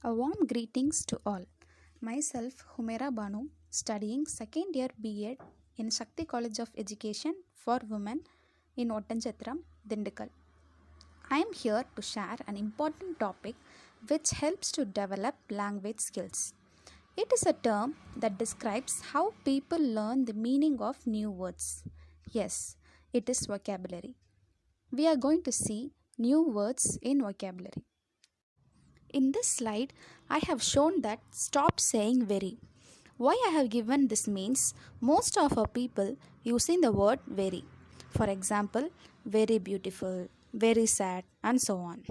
A warm greetings to all. Myself, Humaira Banu, studying second year B.Ed in Shakti College of Education for Women in Ottanchitram, Dindikal. I am here to share an important topic which helps to develop language skills. It is a term that describes how people learn the meaning of new words. Yes, it is vocabulary. We are going to see new words in vocabulary. In this slide, I have shown that stop saying very. Why I have given this means most of our people using the word very. For example, very beautiful, very sad, and so on.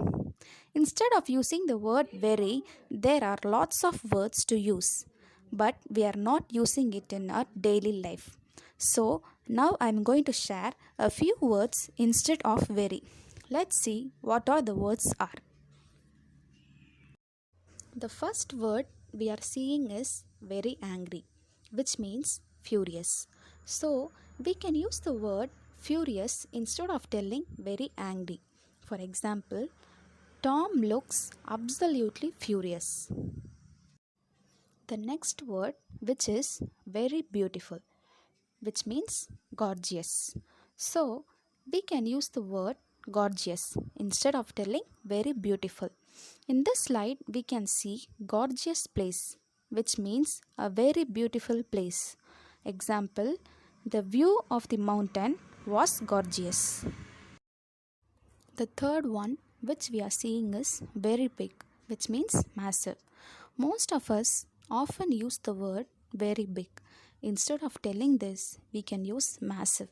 Instead of using the word very, there are lots of words to use, but we are not using it in our daily life. So now I am going to share a few words instead of very. Let's see what all the words are. The first word we are seeing is very angry, which means furious. So we can use the word furious instead of telling very angry. For example, Tom looks absolutely furious. The next word, which is very beautiful, which means gorgeous. So we can use the word gorgeous instead of telling very beautiful. In this slide, we can see gorgeous place, which means a very beautiful place. Example, the view of the mountain was gorgeous. The third one, which we are seeing, is very big, which means massive. Most of us often use the word very big. Instead of telling this, we can use massive.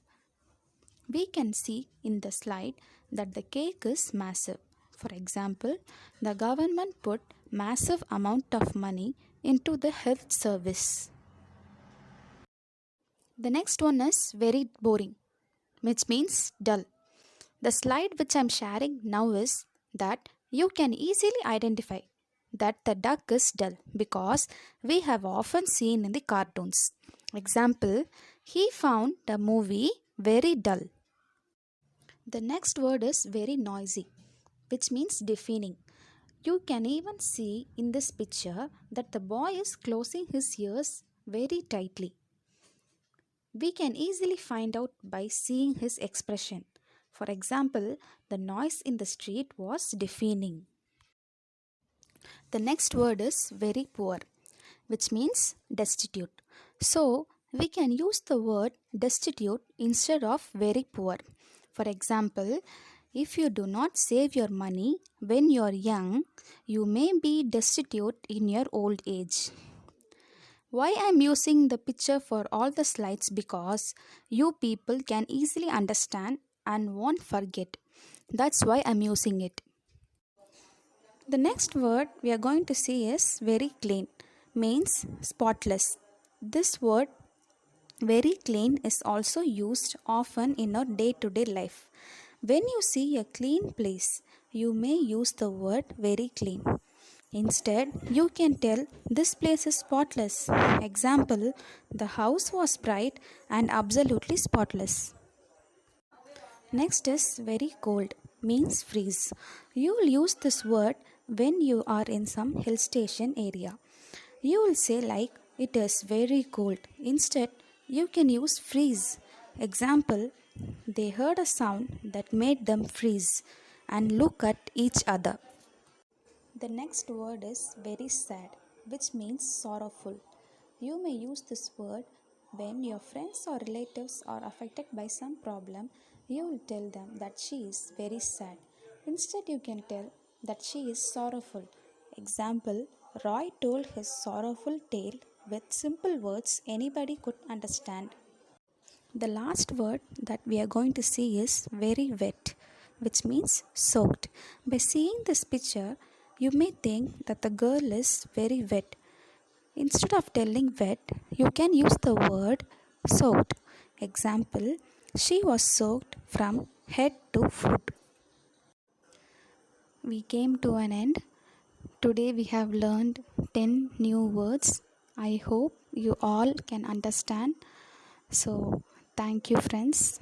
We can see in the slide that the cake is massive. For example, the government put massive amount of money into the health service. The next one is very boring, which means dull. The slide which I am sharing now is that you can easily identify that the duck is dull because we have often seen in the cartoons. Example, he found the movie very dull. The next word is very noisy, which means deafening. You can even see in this picture that the boy is closing his ears very tightly. We can easily find out by seeing his expression. For example, the noise in the street was deafening. The next word is very poor, which means destitute. So, we can use the word destitute instead of very poor. For example, if you do not save your money when you are young, you may be destitute in your old age. Why I am using the picture for all the slides because you people can easily understand and won't forget. That's why I am using it. The next word we are going to see is very clean, means spotless. This word very clean is also used often in our day-to-day life. When you see a clean place, you may use the word very clean. Instead, you can tell this place is spotless. Example, the house was bright and absolutely spotless. Next is very cold, means freeze. You will use this word when you are in some hill station area. You will say like it is very cold. Instead, you can use freeze. Example, they heard a sound that made them freeze and look at each other. The next word is very sad, which means sorrowful. You may use this word when your friends or relatives are affected by some problem. You will tell them that she is very sad. Instead, you can tell that she is sorrowful. Example, Roy told his sorrowful tale with simple words anybody could understand. The last word that we are going to see is very wet, which means soaked. By seeing this picture, you may think that the girl is very wet. Instead of telling wet, you can use the word soaked. Example, she was soaked from head to foot. We came to an end. Today we have learned 10 new words. I hope you all can understand. So, thank you, friends.